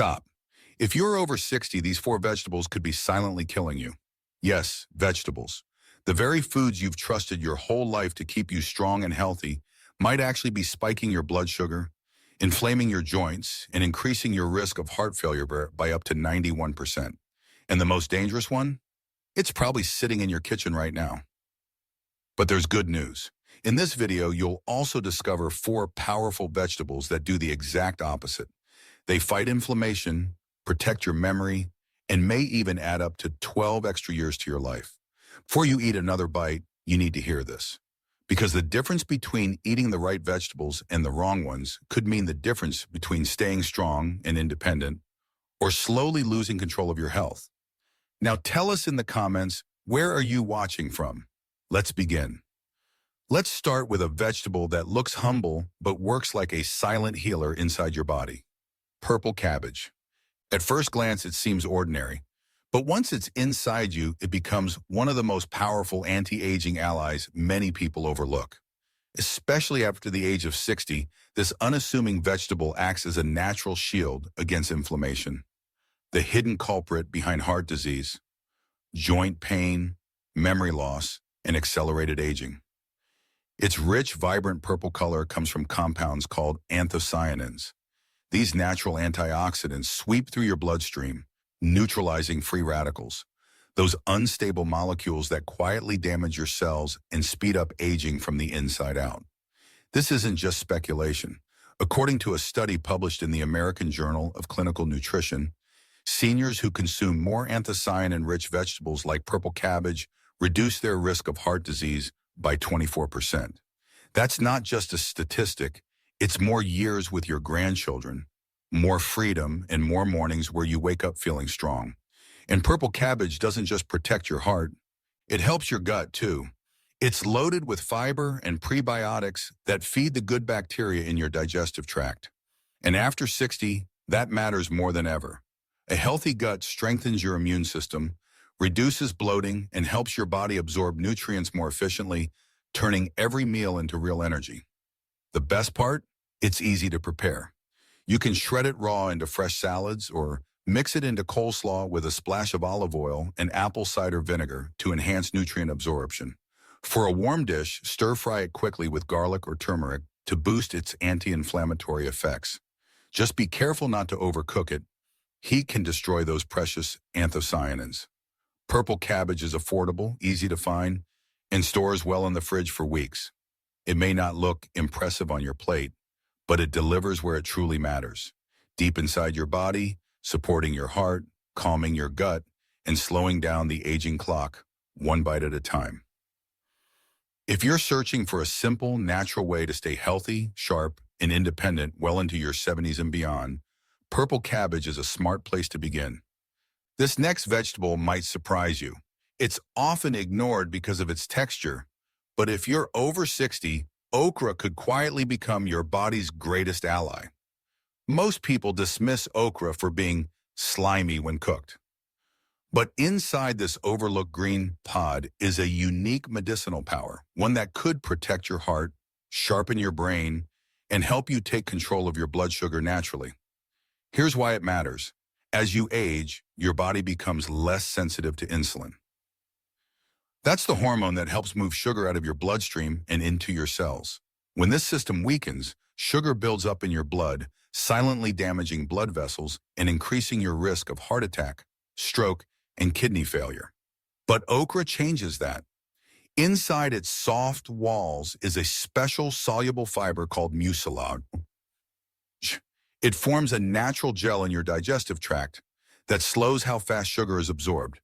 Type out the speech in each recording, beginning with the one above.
Stop. If you're over 60, these four vegetables could be silently killing you. Yes, vegetables. The very foods you've trusted your whole life to keep you strong and healthy might actually be spiking your blood sugar, inflaming your joints, and increasing your risk of heart failure by up to 91%. And the most dangerous one? It's probably sitting in your kitchen right now. But there's good news. In this video, you'll also discover four powerful vegetables that do the exact opposite. They fight inflammation, protect your memory, and may even add up to 12 extra years to your life. Before you eat another bite, you need to hear this. Because the difference between eating the right vegetables and the wrong ones could mean the difference between staying strong and independent or slowly losing control of your health. Now tell us in the comments, where are you watching from? Let's begin. Let's start with a vegetable that looks humble but works like a silent healer inside your body. Purple cabbage. At first glance, it seems ordinary, but once it's inside you, it becomes one of the most powerful anti-aging allies many people overlook. Especially after the age of 60, this unassuming vegetable acts as a natural shield against inflammation, the hidden culprit behind heart disease, joint pain, memory loss, and accelerated aging. Its rich, vibrant purple color comes from compounds called anthocyanins. These natural antioxidants sweep through your bloodstream, neutralizing free radicals, those unstable molecules that quietly damage your cells and speed up aging from the inside out. This isn't just speculation. According to a study published in the American Journal of Clinical Nutrition, seniors who consume more anthocyanin-rich vegetables like purple cabbage reduce their risk of heart disease by 24%. That's not just a statistic, it's more years with your grandchildren, more freedom, and more mornings where you wake up feeling strong. And purple cabbage doesn't just protect your heart, it helps your gut too. It's loaded with fiber and prebiotics that feed the good bacteria in your digestive tract. And after 60, that matters more than ever. A healthy gut strengthens your immune system, reduces bloating, and helps your body absorb nutrients more efficiently, turning every meal into real energy. The best part? It's easy to prepare. You can shred it raw into fresh salads or mix it into coleslaw with a splash of olive oil and apple cider vinegar to enhance nutrient absorption. For a warm dish, stir-fry it quickly with garlic or turmeric to boost its anti-inflammatory effects. Just be careful not to overcook it. Heat can destroy those precious anthocyanins. Purple cabbage is affordable, easy to find, and stores well in the fridge for weeks. It may not look impressive on your plate, but it delivers where it truly matters. Deep inside your body, supporting your heart, calming your gut, and slowing down the aging clock, one bite at a time. If you're searching for a simple, natural way to stay healthy, sharp, and independent well into your 70s and beyond, purple cabbage is a smart place to begin. This next vegetable might surprise you. It's often ignored because of its texture, but if you're over 60, okra could quietly become your body's greatest ally. Most people dismiss okra for being slimy when cooked. But inside this overlooked green pod is a unique medicinal power, one that could protect your heart, sharpen your brain, and help you take control of your blood sugar naturally. Here's why it matters. As you age, your body becomes less sensitive to insulin. That's the hormone that helps move sugar out of your bloodstream and into your cells. When this system weakens, sugar builds up in your blood, silently damaging blood vessels and increasing your risk of heart attack, stroke, and kidney failure. But okra changes that. Inside its soft walls is a special soluble fiber called mucilage. It forms a natural gel in your digestive tract that slows how fast sugar is absorbed,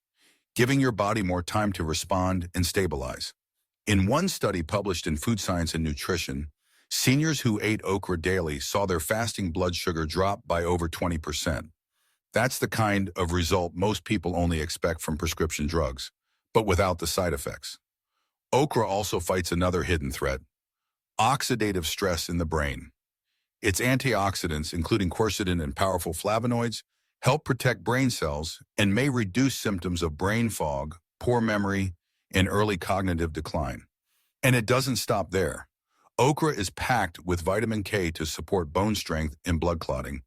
giving your body more time to respond and stabilize. In one study published in Food Science and Nutrition, seniors who ate okra daily saw their fasting blood sugar drop by over 20%. That's the kind of result most people only expect from prescription drugs, but without the side effects. Okra also fights another hidden threat: oxidative stress in the brain. Its antioxidants, including quercetin and powerful flavonoids, help protect brain cells and may reduce symptoms of brain fog, poor memory, and early cognitive decline. And it doesn't stop there. Okra is packed with vitamin K to support bone strength and blood clotting,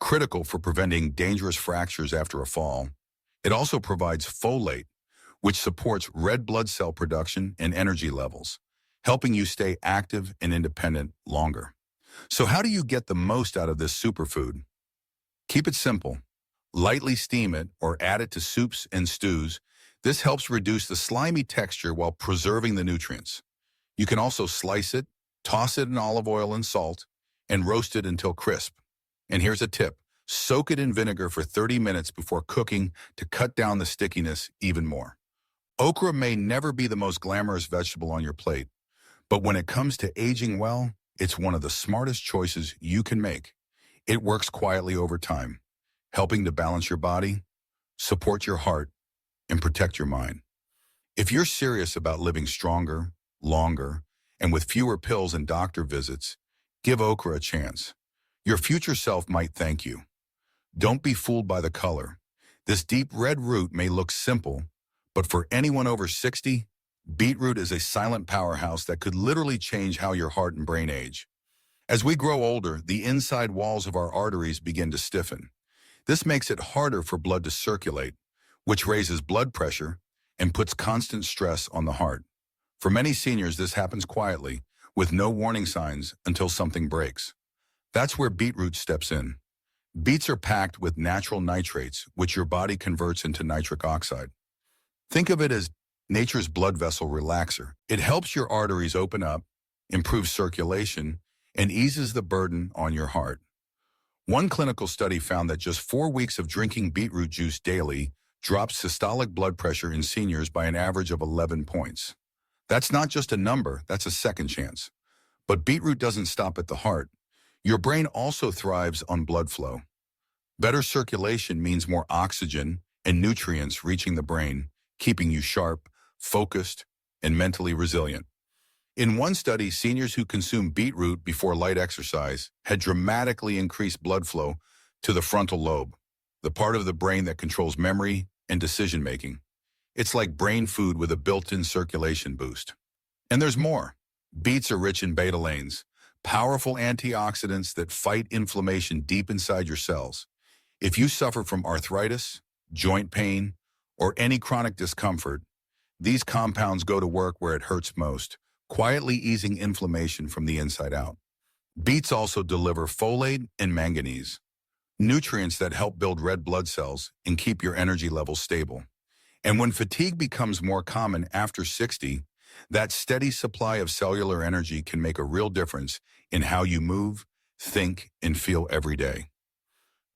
critical for preventing dangerous fractures after a fall. It also provides folate, which supports red blood cell production and energy levels, helping you stay active and independent longer. So how do you get the most out of this superfood? Keep it simple. Lightly steam it or add it to soups and stews. This helps reduce the slimy texture while preserving the nutrients. You can also slice it, toss it in olive oil and salt, and roast it until crisp. And here's a tip. Soak it in vinegar for 30 minutes before cooking to cut down the stickiness even more. Okra may never be the most glamorous vegetable on your plate, but when it comes to aging well, it's one of the smartest choices you can make. It works quietly over time, helping to balance your body, support your heart, and protect your mind. If you're serious about living stronger, longer, and with fewer pills and doctor visits, give okra a chance. Your future self might thank you. Don't be fooled by the color. This deep red root may look simple, but for anyone over 60, beetroot is a silent powerhouse that could literally change how your heart and brain age. As we grow older, the inside walls of our arteries begin to stiffen. This makes it harder for blood to circulate, which raises blood pressure and puts constant stress on the heart. For many seniors, this happens quietly, with no warning signs until something breaks. That's where beetroot steps in. Beets are packed with natural nitrates, which your body converts into nitric oxide. Think of it as nature's blood vessel relaxer. It helps your arteries open up, improves circulation, and eases the burden on your heart. One clinical study found that just 4 weeks of drinking beetroot juice daily drops systolic blood pressure in seniors by an average of 11 points. That's not just a number, that's a second chance. But beetroot doesn't stop at the heart. Your brain also thrives on blood flow. Better circulation means more oxygen and nutrients reaching the brain, keeping you sharp, focused, and mentally resilient. In one study, seniors who consumed beetroot before light exercise had dramatically increased blood flow to the frontal lobe, the part of the brain that controls memory and decision-making. It's like brain food with a built-in circulation boost. And there's more. Beets are rich in betalains, powerful antioxidants that fight inflammation deep inside your cells. If you suffer from arthritis, joint pain, or any chronic discomfort, these compounds go to work where it hurts most, quietly easing inflammation from the inside out. Beets also deliver folate and manganese, nutrients that help build red blood cells and keep your energy levels stable. And when fatigue becomes more common after 60, that steady supply of cellular energy can make a real difference in how you move, think, and feel every day.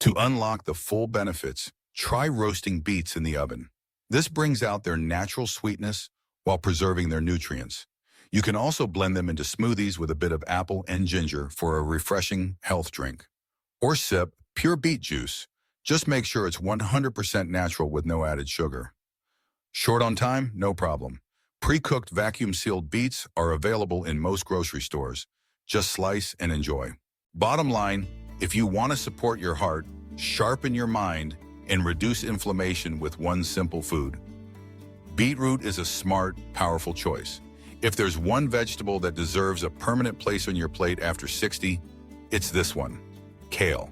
To unlock the full benefits, try roasting beets in the oven. This brings out their natural sweetness while preserving their nutrients. You can also blend them into smoothies with a bit of apple and ginger for a refreshing health drink. Or sip pure beet juice. Just make sure it's 100% natural with no added sugar. Short on time? No problem. Pre-cooked vacuum-sealed beets are available in most grocery stores. Just slice and enjoy. Bottom line, if you want to support your heart, sharpen your mind, and reduce inflammation with one simple food, beetroot is a smart, powerful choice. If there's one vegetable that deserves a permanent place on your plate after 60, it's this one, kale.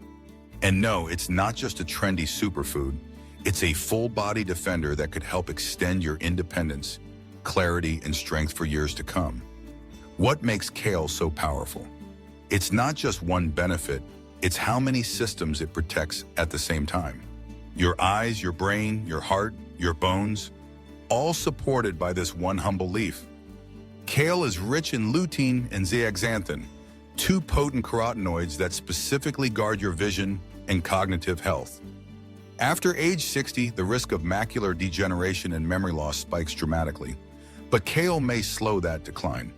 And no, it's not just a trendy superfood. It's a full-body defender that could help extend your independence, clarity, and strength for years to come. What makes kale so powerful? It's not just one benefit, it's how many systems it protects at the same time. Your eyes, your brain, your heart, your bones, all supported by this one humble leaf. Kale is rich in lutein and zeaxanthin, two potent carotenoids that specifically guard your vision and cognitive health. After age 60, the risk of macular degeneration and memory loss spikes dramatically, but kale may slow that decline.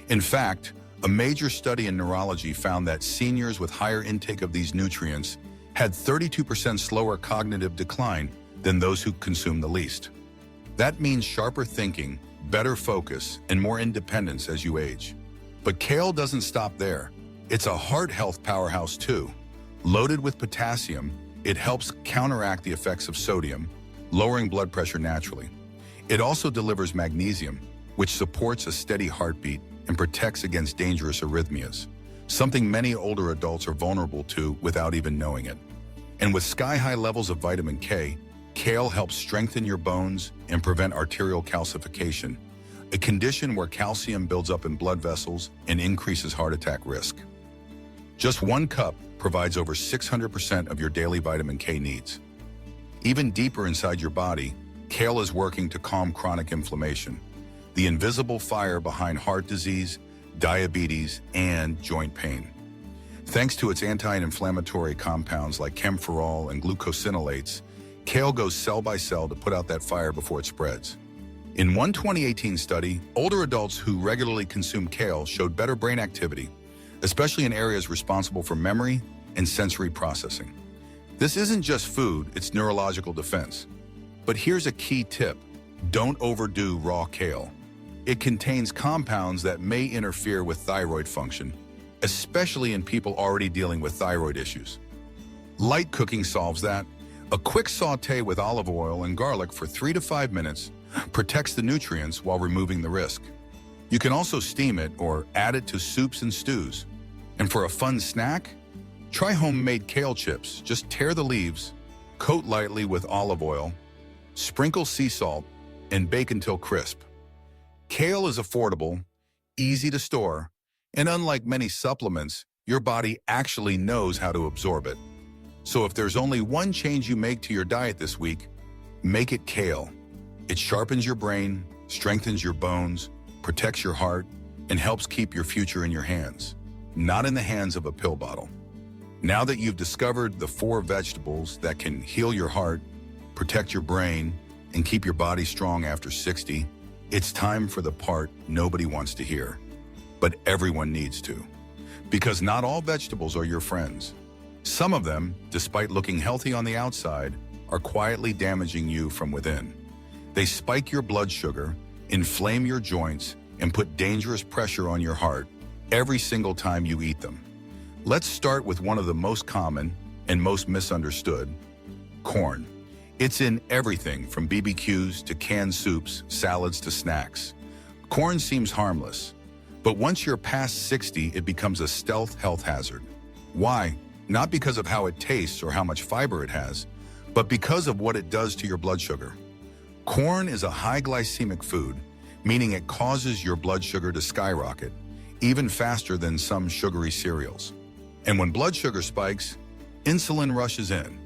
In fact, a major study in neurology found that seniors with higher intake of these nutrients had 32% slower cognitive decline than those who consume the least. That means sharper thinking, better focus, and more independence as you age. But kale doesn't stop there. It's a heart health powerhouse too. Loaded with potassium, it helps counteract the effects of sodium, lowering blood pressure naturally. It also delivers magnesium, which supports a steady heartbeat and protects against dangerous arrhythmias, something many older adults are vulnerable to without even knowing it. And with sky-high levels of vitamin K, kale helps strengthen your bones and prevent arterial calcification, a condition where calcium builds up in blood vessels and increases heart attack risk. Just 1 cup provides over 600% of your daily vitamin K needs. Even deeper inside your body, kale is working to calm chronic inflammation, the invisible fire behind heart disease, diabetes, and joint pain. Thanks to its anti-inflammatory compounds like camphorol and glucosinolates, kale goes cell by cell to put out that fire before it spreads. In one 2018 study, older adults who regularly consume kale showed better brain activity, especially in areas responsible for memory and sensory processing. This isn't just food, it's neurological defense. But here's a key tip: don't overdo raw kale. It contains compounds that may interfere with thyroid function, especially in people already dealing with thyroid issues. Light cooking solves that. A quick sauté with olive oil and garlic for 3 to 5 minutes protects the nutrients while removing the risk. You can also steam it or add it to soups and stews. And for a fun snack, try homemade kale chips. Just tear the leaves, coat lightly with olive oil, sprinkle sea salt, and bake until crisp. Kale is affordable, easy to store, and unlike many supplements, your body actually knows how to absorb it. So if there's only one change you make to your diet this week, make it kale. It sharpens your brain, strengthens your bones, protects your heart, and helps keep your future in your hands, not in the hands of a pill bottle. Now that you've discovered the 4 vegetables that can heal your heart, protect your brain, and keep your body strong after 60, it's time for the part nobody wants to hear. But everyone needs to. Because not all vegetables are your friends. Some of them, despite looking healthy on the outside, are quietly damaging you from within. They spike your blood sugar, inflame your joints, and put dangerous pressure on your heart every single time you eat them. Let's start with one of the most common and most misunderstood: corn. It's in everything from BBQs to canned soups, salads to snacks. Corn seems harmless, but once you're past 60, it becomes a stealth health hazard. Why? Not because of how it tastes or how much fiber it has, but because of what it does to your blood sugar. Corn is a high glycemic food, meaning it causes your blood sugar to skyrocket, even faster than some sugary cereals. And when blood sugar spikes, insulin rushes in.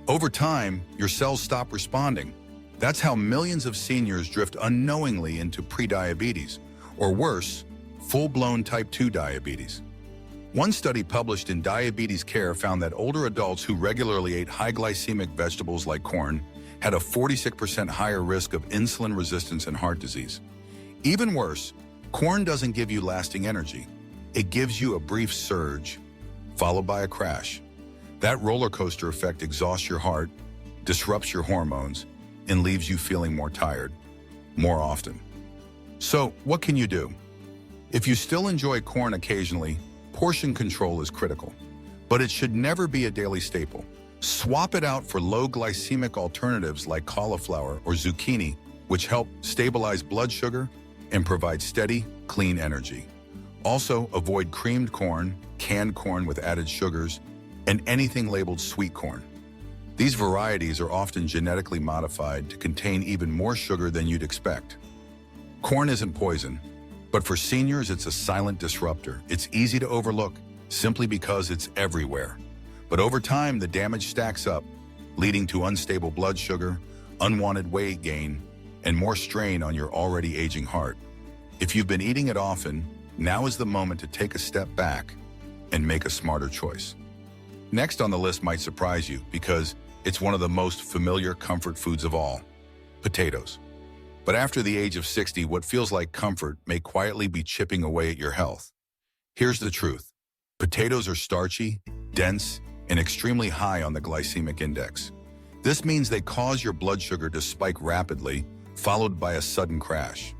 Over time, your cells stop responding. That's how millions of seniors drift unknowingly into prediabetes, or worse, full-blown type 2 diabetes. One study published in Diabetes Care found that older adults who regularly ate high glycemic vegetables like corn had a 46% higher risk of insulin resistance and heart disease. Even worse, corn doesn't give you lasting energy. It gives you a brief surge, followed by a crash. That roller coaster effect exhausts your heart, disrupts your hormones, and leaves you feeling more tired, more often. So, what can you do? If you still enjoy corn occasionally, portion control is critical, but it should never be a daily staple. Swap it out for low glycemic alternatives like cauliflower or zucchini, which help stabilize blood sugar and provide steady, clean energy. Also, avoid creamed corn, canned corn with added sugars, and anything labeled sweet corn. These varieties are often genetically modified to contain even more sugar than you'd expect. Corn isn't poison, but for seniors, it's a silent disruptor. It's easy to overlook simply because it's everywhere. But over time, the damage stacks up, leading to unstable blood sugar, unwanted weight gain, and more strain on your already aging heart. If you've been eating it often, now is the moment to take a step back and make a smarter choice. Next on the list might surprise you because it's one of the most familiar comfort foods of all: potatoes. But after the age of 60, what feels like comfort may quietly be chipping away at your health. Here's the truth. Potatoes are starchy, dense, and extremely high on the glycemic index. This means they cause your blood sugar to spike rapidly, followed by a sudden crash.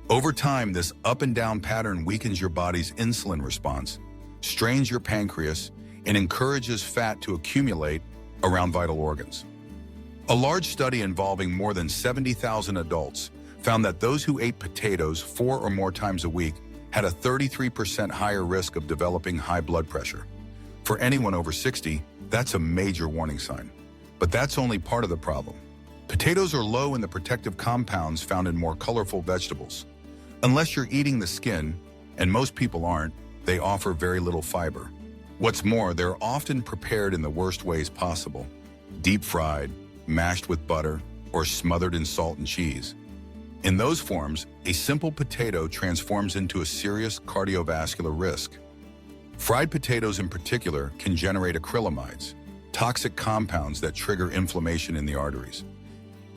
Over time, this up and down pattern weakens your body's insulin response, strains your pancreas, and encourages fat to accumulate around vital organs. A large study involving more than 70,000 adults found that those who ate potatoes 4 or more times a week had a 33% higher risk of developing high blood pressure. For anyone over 60, that's a major warning sign. But that's only part of the problem. Potatoes are low in the protective compounds found in more colorful vegetables. Unless you're eating the skin, and most people aren't, they offer very little fiber. What's more, they're often prepared in the worst ways possible. Deep fried, mashed with butter, or smothered in salt and cheese. In those forms, a simple potato transforms into a serious cardiovascular risk. Fried potatoes in particular can generate acrylamides, toxic compounds that trigger inflammation in the arteries.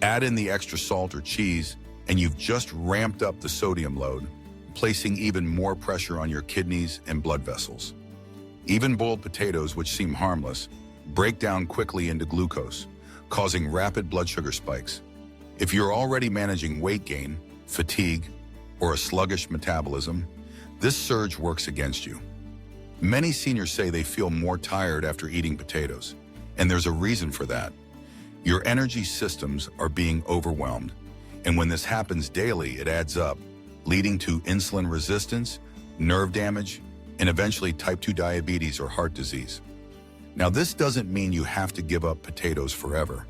Add in the extra salt or cheese, and you've just ramped up the sodium load, placing even more pressure on your kidneys and blood vessels. Even boiled potatoes, which seem harmless, break down quickly into glucose, causing rapid blood sugar spikes. If you're already managing weight gain, fatigue, or a sluggish metabolism, this surge works against you. Many seniors say they feel more tired after eating potatoes, and there's a reason for that. Your energy systems are being overwhelmed, and when this happens daily, it adds up, leading to insulin resistance, nerve damage, and eventually type 2 diabetes or heart disease. Now, this doesn't mean you have to give up potatoes forever,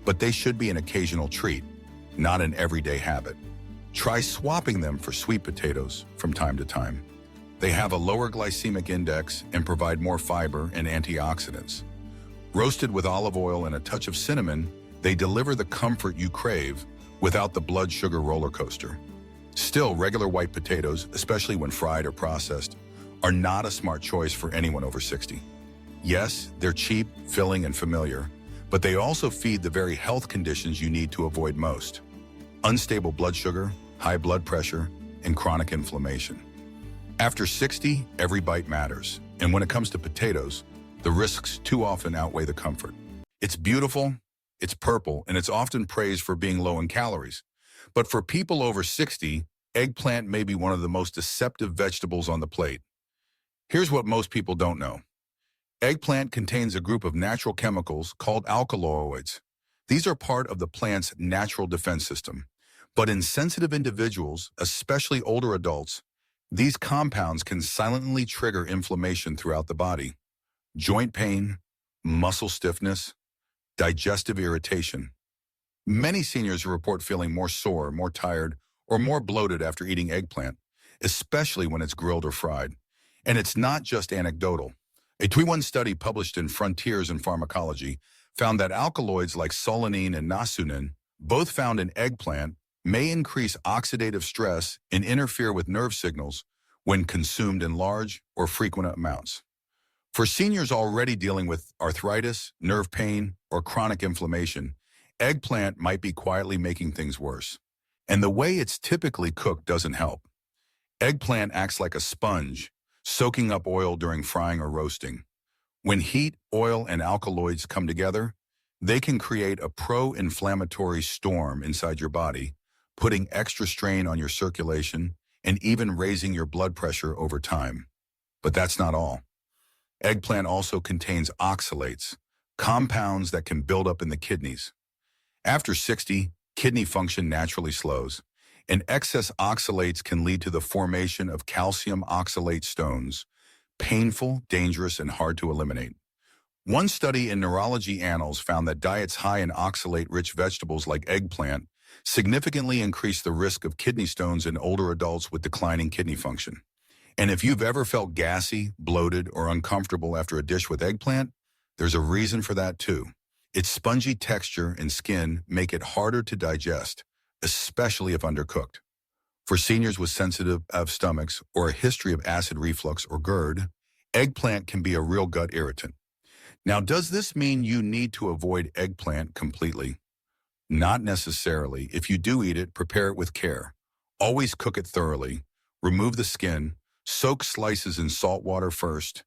but they should be an occasional treat, not an everyday habit. Try swapping them for sweet potatoes from time to time. They have a lower glycemic index and provide more fiber and antioxidants. Roasted with olive oil and a touch of cinnamon, they deliver the comfort you crave without the blood sugar roller coaster. Still, regular white potatoes, especially when fried or processed, are not a smart choice for anyone over 60. Yes, they're cheap, filling, and familiar, but they also feed the very health conditions you need to avoid most: unstable blood sugar, high blood pressure, and chronic inflammation. After 60, every bite matters, and when it comes to potatoes, the risks too often outweigh the comfort. It's beautiful, it's purple, and it's often praised for being low in calories. But for people over 60, eggplant may be one of the most deceptive vegetables on the plate. Here's what most people don't know. Eggplant contains a group of natural chemicals called alkaloids. These are part of the plant's natural defense system. But in sensitive individuals, especially older adults, these compounds can silently trigger inflammation throughout the body. Joint pain, muscle stiffness, digestive irritation. Many seniors report feeling more sore, more tired, or more bloated after eating eggplant, especially when it's grilled or fried. And it's not just anecdotal. A 2021 study published in Frontiers in Pharmacology found that alkaloids like solanine and nasunin, both found in eggplant, may increase oxidative stress and interfere with nerve signals when consumed in large or frequent amounts. For seniors already dealing with arthritis, nerve pain, or chronic inflammation, eggplant might be quietly making things worse. And the way it's typically cooked doesn't help. Eggplant acts like a sponge, soaking up oil during frying or roasting. When heat, oil, and alkaloids come together, they can create a pro-inflammatory storm inside your body, putting extra strain on your circulation and even raising your blood pressure over time. But that's not all. Eggplant also contains oxalates, compounds that can build up in the kidneys. After 60, kidney function naturally slows, and excess oxalates can lead to the formation of calcium oxalate stones, painful, dangerous, and hard to eliminate. One study in Neurology Annals found that diets high in oxalate-rich vegetables like eggplant significantly increase the risk of kidney stones in older adults with declining kidney function. And if you've ever felt gassy, bloated, or uncomfortable after a dish with eggplant, there's a reason for that too. Its spongy texture and skin make it harder to digest, especially if undercooked. For seniors with sensitive stomachs or a history of acid reflux or GERD, eggplant can be a real gut irritant. Now, does this mean you need to avoid eggplant completely? Not necessarily. If you do eat it, prepare it with care. Always cook it thoroughly. Remove the skin. Soak slices in salt water first.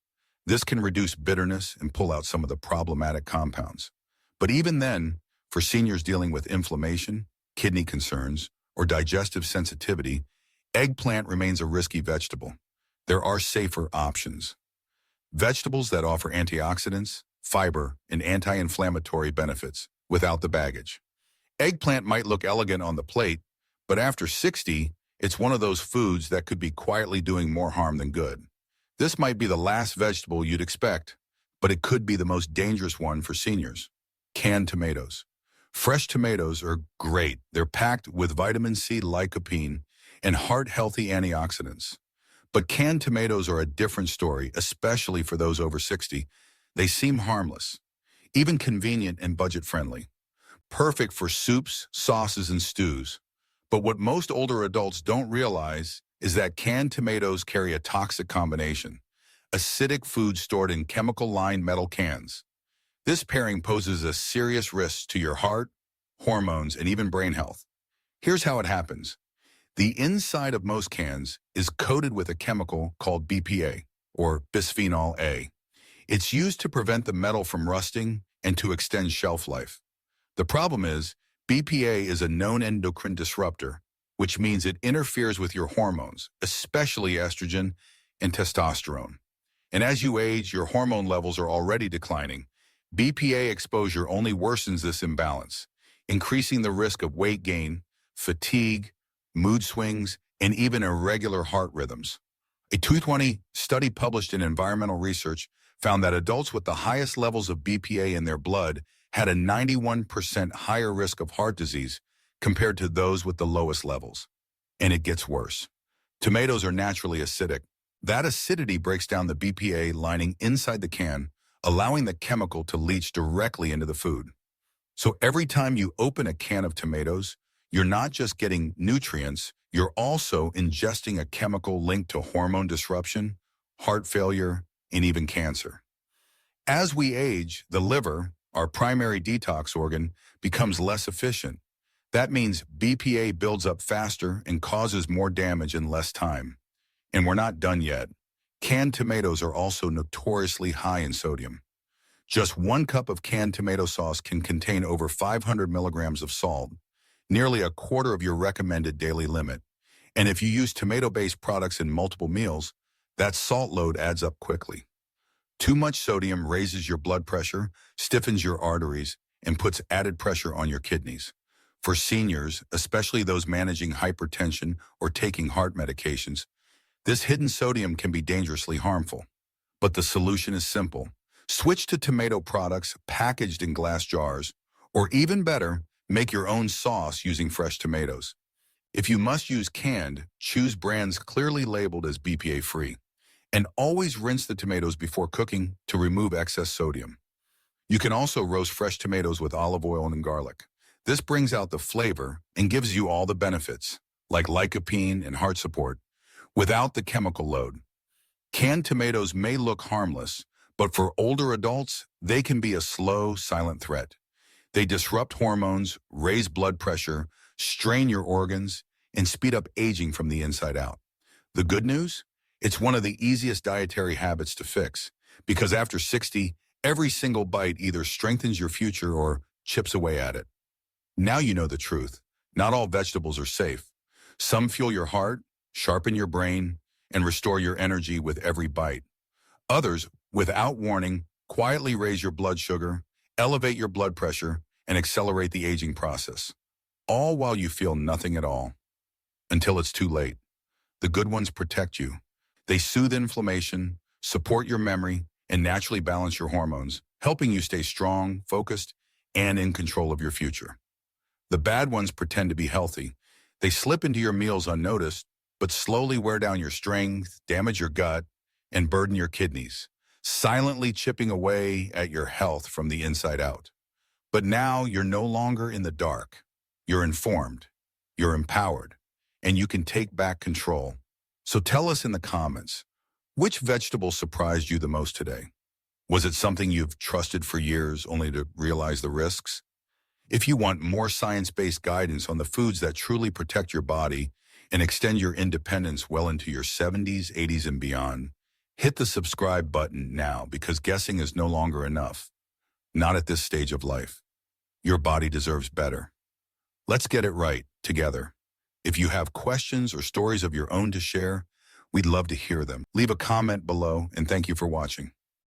This can reduce bitterness and pull out some of the problematic compounds. But even then, for seniors dealing with inflammation, kidney concerns, or digestive sensitivity, eggplant remains a risky vegetable. There are safer options. Vegetables that offer antioxidants, fiber, and anti-inflammatory benefits without the baggage. Eggplant might look elegant on the plate, but after 60, it's one of those foods that could be quietly doing more harm than good. This might be the last vegetable you'd expect, but it could be the most dangerous one for seniors. Canned tomatoes. Fresh tomatoes are great. They're packed with vitamin C, lycopene, and heart-healthy antioxidants. But canned tomatoes are a different story, especially for those over 60. They seem harmless, even convenient and budget-friendly. Perfect for soups, sauces, and stews. But what most older adults don't realize is that canned tomatoes carry a toxic combination: acidic food stored in chemical-lined metal cans. This pairing poses a serious risk to your heart, hormones, and even brain health. Here's how it happens. The inside of most cans is coated with a chemical called BPA, or bisphenol A. It's used to prevent the metal from rusting and to extend shelf life. The problem is, BPA is a known endocrine disruptor, which means it interferes with your hormones, especially estrogen and testosterone. And as you age, your hormone levels are already declining. BPA exposure only worsens this imbalance, increasing the risk of weight gain, fatigue, mood swings, and even irregular heart rhythms. A 2020 study published in Environmental Research found that adults with the highest levels of BPA in their blood had a 91% higher risk of heart disease compared to those with the lowest levels. And it gets worse. Tomatoes are naturally acidic. That acidity breaks down the BPA lining inside the can, allowing the chemical to leach directly into the food. So every time you open a can of tomatoes, you're not just getting nutrients, you're also ingesting a chemical linked to hormone disruption, heart failure, and even cancer. As we age, the liver, our primary detox organ, becomes less efficient. That means BPA builds up faster and causes more damage in less time. And we're not done yet. Canned tomatoes are also notoriously high in sodium. Just 1 cup of canned tomato sauce can contain over 500 milligrams of salt, nearly a quarter of your recommended daily limit. And if you use tomato-based products in multiple meals, that salt load adds up quickly. Too much sodium raises your blood pressure, stiffens your arteries, and puts added pressure on your kidneys. For seniors, especially those managing hypertension or taking heart medications, this hidden sodium can be dangerously harmful. But the solution is simple. Switch to tomato products packaged in glass jars, or even better, make your own sauce using fresh tomatoes. If you must use canned, choose brands clearly labeled as BPA-free. And always rinse the tomatoes before cooking to remove excess sodium. You can also roast fresh tomatoes with olive oil and garlic. This brings out the flavor and gives you all the benefits, like lycopene and heart support, without the chemical load. Canned tomatoes may look harmless, but for older adults, they can be a slow, silent threat. They disrupt hormones, raise blood pressure, strain your organs, and speed up aging from the inside out. The good news? It's one of the easiest dietary habits to fix, because after 60, every single bite either strengthens your future or chips away at it. Now you know the truth. Not all vegetables are safe. Some fuel your heart, sharpen your brain, and restore your energy with every bite. Others, without warning, quietly raise your blood sugar, elevate your blood pressure, and accelerate the aging process. All while you feel nothing at all. Until it's too late. The good ones protect you. They soothe inflammation, support your memory, and naturally balance your hormones, helping you stay strong, focused, and in control of your future. The bad ones pretend to be healthy. They slip into your meals unnoticed, but slowly wear down your strength, damage your gut, and burden your kidneys, silently chipping away at your health from the inside out. But now you're no longer in the dark. You're informed, you're empowered, and you can take back control. So tell us in the comments, which vegetable surprised you the most today? Was it something you've trusted for years only to realize the risks? If you want more science-based guidance on the foods that truly protect your body and extend your independence well into your 70s, 80s, and beyond, hit the subscribe button now, because guessing is no longer enough. Not at this stage of life. Your body deserves better. Let's get it right together. If you have questions or stories of your own to share, we'd love to hear them. Leave a comment below, and thank you for watching.